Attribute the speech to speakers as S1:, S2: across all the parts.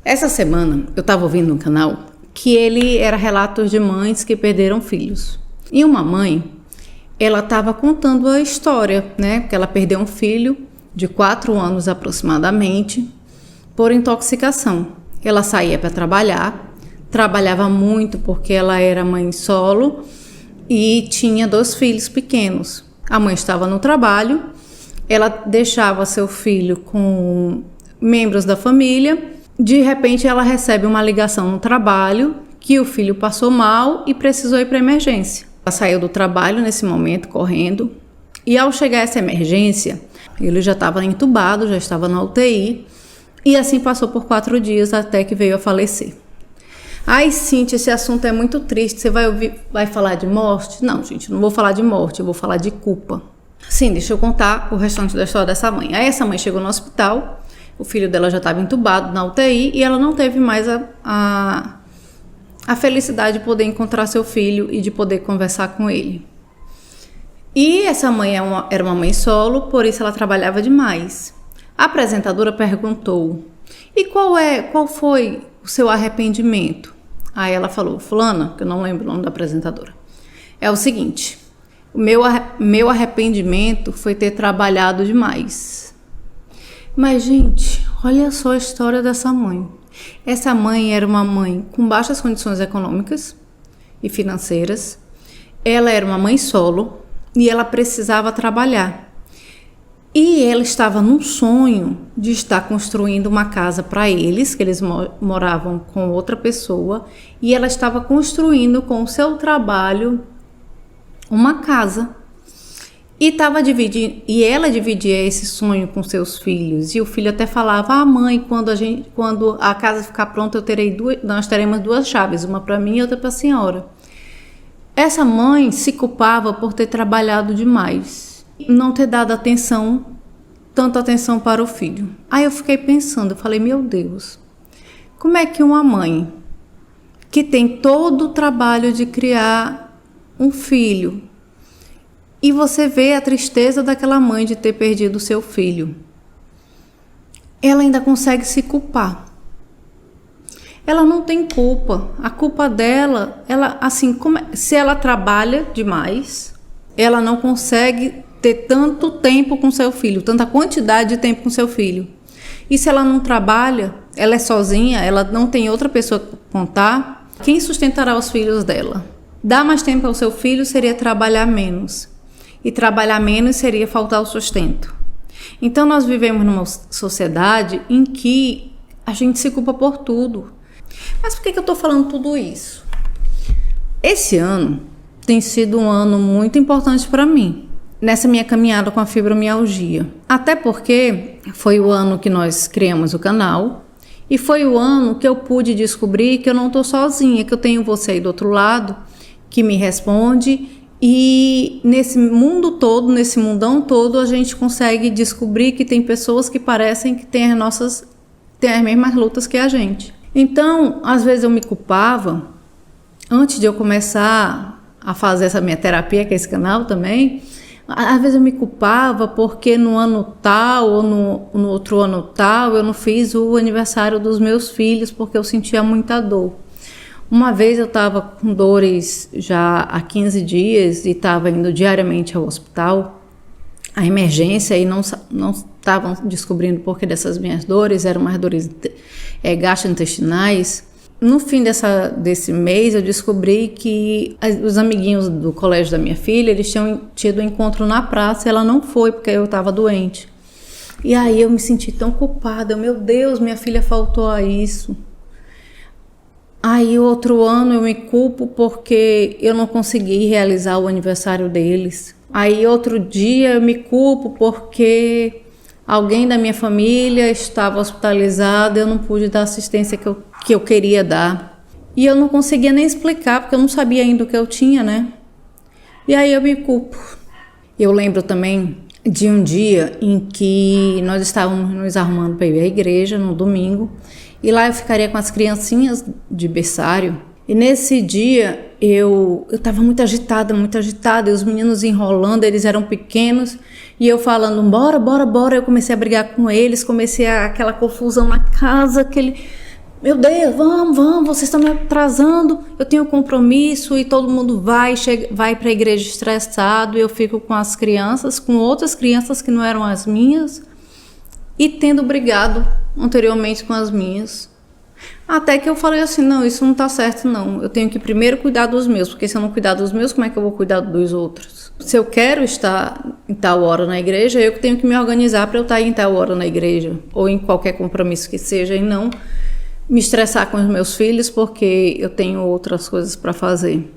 S1: Essa semana eu estava ouvindo um canal que ele era relatos de mães que perderam filhos. E uma mãe, ela estava contando a história, né? Que ela perdeu um filho de 4 anos aproximadamente por intoxicação. Ela saía para trabalhar, trabalhava muito porque ela era mãe solo e tinha 2 filhos pequenos. A mãe estava no trabalho, ela deixava seu filho com membros da família. De repente ela recebe uma ligação no trabalho que o filho passou mal e precisou ir para emergência. Ela saiu do trabalho nesse momento correndo e ao chegar a essa emergência ele já estava entubado, já estava na UTI e assim passou por 4 dias até que veio a falecer. Ai, Cíntia, esse assunto é muito triste, você vai falar de morte? Não, gente, não vou falar de morte, eu vou falar de culpa. Sim, deixa eu contar o restante da história dessa mãe. Aí essa mãe chegou no hospital, o filho dela já estava entubado na UTI e ela não teve mais a felicidade de poder encontrar seu filho e de poder conversar com ele. E essa mãe era uma mãe solo, por isso ela trabalhava demais. A apresentadora perguntou: e qual foi o seu arrependimento? Aí ela falou: fulana, que eu não lembro o nome da apresentadora, é o seguinte: o meu arrependimento foi ter trabalhado demais. Mas, gente, olha só a história dessa mãe. Essa mãe era uma mãe com baixas condições econômicas e financeiras. Ela era uma mãe solo e ela precisava trabalhar. E ela estava num sonho de estar construindo uma casa para eles, que eles moravam com outra pessoa, e ela estava construindo com o seu trabalho uma casa. E ela dividia esse sonho com seus filhos. E o filho até falava: mãe, quando a casa ficar pronta, nós teremos 2 chaves, uma para mim e outra para a senhora. Essa mãe se culpava por ter trabalhado demais, não ter dado tanta atenção para o filho. Aí eu fiquei pensando, eu falei: meu Deus, como é que uma mãe que tem todo o trabalho de criar um filho, e você vê a tristeza daquela mãe de ter perdido o seu filho, ela ainda consegue se culpar? Ela não tem culpa. A culpa dela, se ela trabalha demais, ela não consegue ter tanto tempo com seu filho, tanta quantidade de tempo com seu filho. E se ela não trabalha, ela é sozinha, ela não tem outra pessoa para contar, quem sustentará os filhos dela? Dar mais tempo ao seu filho seria trabalhar menos. E trabalhar menos seria faltar o sustento. Então nós vivemos numa sociedade em que a gente se culpa por tudo. Mas por que eu estou falando tudo isso? Esse ano tem sido um ano muito importante para mim, nessa minha caminhada com a fibromialgia. Até porque foi o ano que nós criamos o canal e foi o ano que eu pude descobrir que eu não estou sozinha, que eu tenho você aí do outro lado que me responde. E nesse mundo todo, nesse mundão todo, a gente consegue descobrir que tem pessoas que parecem que têm as mesmas lutas que a gente. Então, às vezes eu me culpava, antes de eu começar a fazer essa minha terapia, que é esse canal também, às vezes eu me culpava porque no ano tal ou no outro ano tal eu não fiz o aniversário dos meus filhos porque eu sentia muita dor. Uma vez eu estava com dores já há 15 dias e estava indo diariamente ao hospital, à emergência, e não estavam descobrindo o porquê dessas minhas dores, eram umas dores gastrointestinais. No fim desse mês eu descobri que os amiguinhos do colégio da minha filha, eles tinham tido um encontro na praça e ela não foi porque eu estava doente. E aí eu me senti tão culpada, meu Deus, minha filha faltou a isso. Aí outro ano eu me culpo porque eu não consegui realizar o aniversário deles. Aí outro dia eu me culpo porque alguém da minha família estava hospitalizado e eu não pude dar a assistência que eu queria dar. E eu não conseguia nem explicar porque eu não sabia ainda o que eu tinha, né? E aí eu me culpo. Eu lembro também de um dia em que nós estávamos nos arrumando para ir à igreja no domingo. E lá eu ficaria com as criancinhas de berçário. E nesse dia eu estava muito agitada, e os meninos enrolando, eles eram pequenos, e eu falando, bora, eu comecei a brigar com eles, aquela confusão na casa, Meu Deus, vamos, vocês estão me atrasando, eu tenho compromisso e todo mundo vai para a igreja estressado, e eu fico com as crianças, com outras crianças que não eram as minhas, e tendo brigado anteriormente com as minhas. Até que eu falei assim, não, isso não tá certo não, eu tenho que primeiro cuidar dos meus, porque se eu não cuidar dos meus, como é que eu vou cuidar dos outros? Se eu quero estar em tal hora na igreja, eu que tenho que me organizar para eu estar em tal hora na igreja, ou em qualquer compromisso que seja, e não me estressar com os meus filhos porque eu tenho outras coisas para fazer.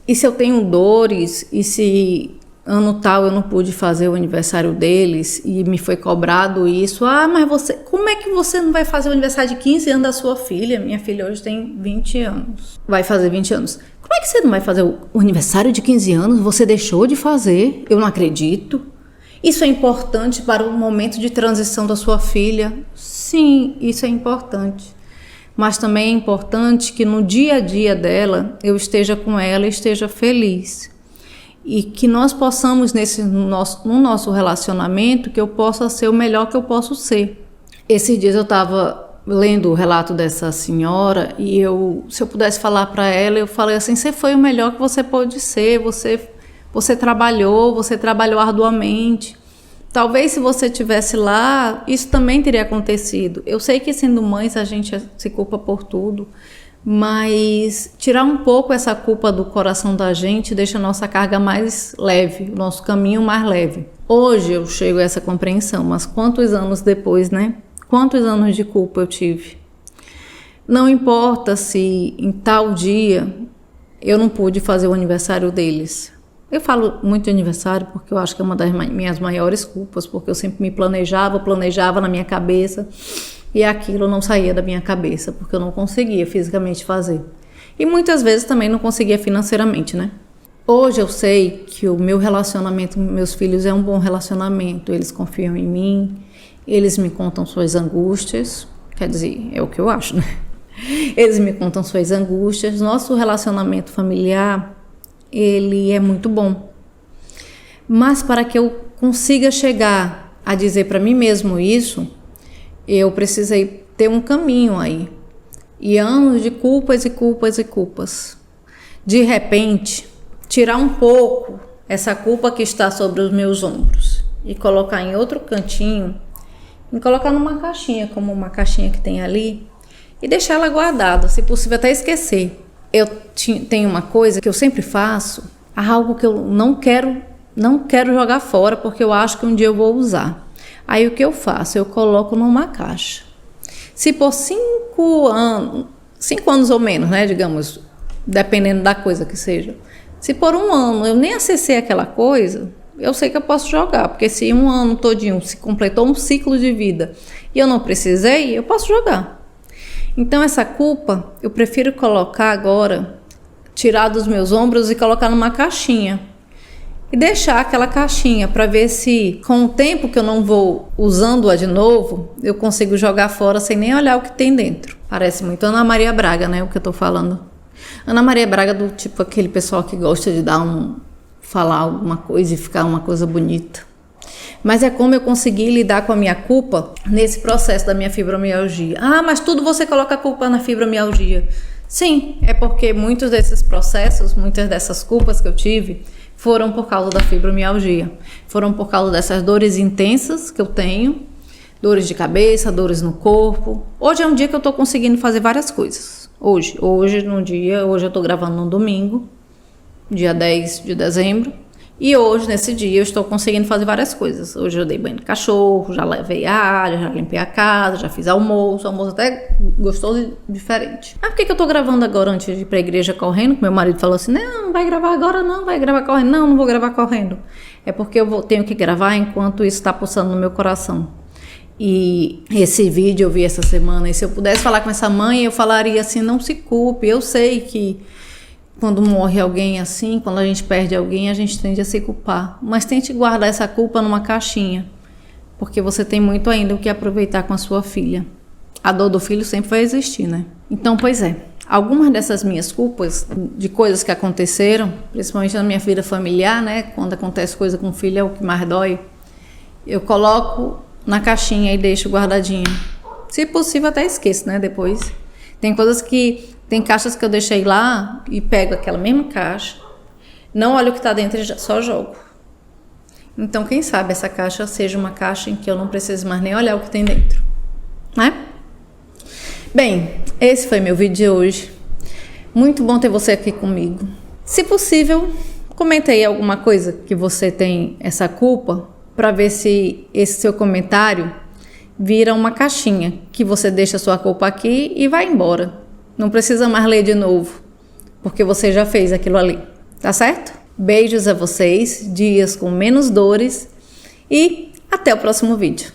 S1: E se eu tenho dores, e se ano tal eu não pude fazer o aniversário deles e me foi cobrado isso, mas você, como é que você não vai fazer o aniversário de 15 anos da sua filha? Minha filha hoje tem 20 anos, vai fazer 20 anos. Como é que você não vai fazer o aniversário de 15 anos? Você deixou de fazer? Eu não acredito. Isso é importante para o momento de transição da sua filha? Sim, isso é importante. Mas também é importante que no dia a dia dela, eu esteja com ela e esteja feliz. E que nós possamos, no nosso relacionamento, que eu possa ser o melhor que eu posso ser. Esses dias eu estava lendo o relato dessa senhora e se eu pudesse falar para ela, eu falei assim, você foi o melhor que você pôde ser, você trabalhou arduamente. Talvez se você estivesse lá, isso também teria acontecido. Eu sei que sendo mães a gente se culpa por tudo, mas tirar um pouco essa culpa do coração da gente deixa a nossa carga mais leve, o nosso caminho mais leve. Hoje eu chego a essa compreensão, mas quantos anos depois, né? Quantos anos de culpa eu tive? Não importa se em tal dia eu não pude fazer o aniversário deles. Eu falo muito de aniversário porque eu acho que é uma das minhas maiores culpas, porque eu sempre me planejava na minha cabeça e aquilo não saía da minha cabeça, porque eu não conseguia fisicamente fazer. E muitas vezes também não conseguia financeiramente, né? Hoje eu sei que o meu relacionamento com meus filhos é um bom relacionamento, eles confiam em mim, eles me contam suas angústias, quer dizer, é o que eu acho, né? Eles me contam suas angústias, nosso relacionamento familiar ele é muito bom. Mas para que eu consiga chegar a dizer para mim mesmo isso, eu precisei ter um caminho aí. E anos de culpas e culpas e culpas. De repente, tirar um pouco essa culpa que está sobre os meus ombros e colocar em outro cantinho, e colocar numa caixinha, como uma caixinha que tem ali, e deixar ela guardada, se possível até esquecer. Eu tenho uma coisa que eu sempre faço, algo que eu não quero jogar fora, porque eu acho que um dia eu vou usar. Aí o que eu faço? Eu coloco numa caixa. Se por 5 anos ou menos, né, digamos, dependendo da coisa que seja, se por 1 ano eu nem acessei aquela coisa, eu sei que eu posso jogar, porque se 1 ano todinho se completou um ciclo de vida e eu não precisei, eu posso jogar. Então essa culpa eu prefiro colocar agora, tirar dos meus ombros e colocar numa caixinha. E deixar aquela caixinha para ver se com o tempo que eu não vou usando-a de novo, eu consigo jogar fora sem nem olhar o que tem dentro. Parece muito Ana Maria Braga, né, o que eu tô falando. Ana Maria Braga do tipo aquele pessoal que gosta de falar alguma coisa e ficar uma coisa bonita. Mas é como eu consegui lidar com a minha culpa nesse processo da minha fibromialgia. Mas tudo você coloca a culpa na fibromialgia. Sim, é porque muitos desses processos, muitas dessas culpas que eu tive, foram por causa da fibromialgia. Foram por causa dessas dores intensas que eu tenho, dores de cabeça, dores no corpo. Hoje é um dia que eu estou conseguindo fazer várias coisas. Hoje eu estou gravando no domingo, dia 10 de dezembro. E hoje, nesse dia, eu estou conseguindo fazer várias coisas. Hoje eu dei banho de cachorro, já lavei a área, já limpei a casa, já fiz almoço até gostoso e diferente. Por que eu estou gravando agora antes de ir para a igreja correndo? Meu marido falou assim, não vai gravar agora não, vai gravar correndo. Não vou gravar correndo. É porque tenho que gravar enquanto isso está pulsando no meu coração. E esse vídeo eu vi essa semana, e se eu pudesse falar com essa mãe, eu falaria assim, não se culpe, eu sei que quando morre alguém assim, quando a gente perde alguém, a gente tende a se culpar. Mas tente guardar essa culpa numa caixinha, porque você tem muito ainda o que aproveitar com a sua filha. A dor do filho sempre vai existir, né? Então, pois é, algumas dessas minhas culpas, de coisas que aconteceram, principalmente na minha vida familiar, né? Quando acontece coisa com o filho é o que mais dói. Eu coloco na caixinha e deixo guardadinha. Se possível, até esqueço, né? Depois Tem caixas que eu deixei lá e pego aquela mesma caixa, não olho o que está dentro e só jogo. Então, quem sabe essa caixa seja uma caixa em que eu não preciso mais nem olhar o que tem dentro, né? Bem, esse foi meu vídeo de hoje. Muito bom ter você aqui comigo. Se possível, comenta aí alguma coisa que você tem essa culpa, para ver se esse seu comentário vira uma caixinha que você deixa a sua culpa aqui e vai embora. Não precisa mais ler de novo, porque você já fez aquilo ali, tá certo? Beijos a vocês, dias com menos dores e até o próximo vídeo.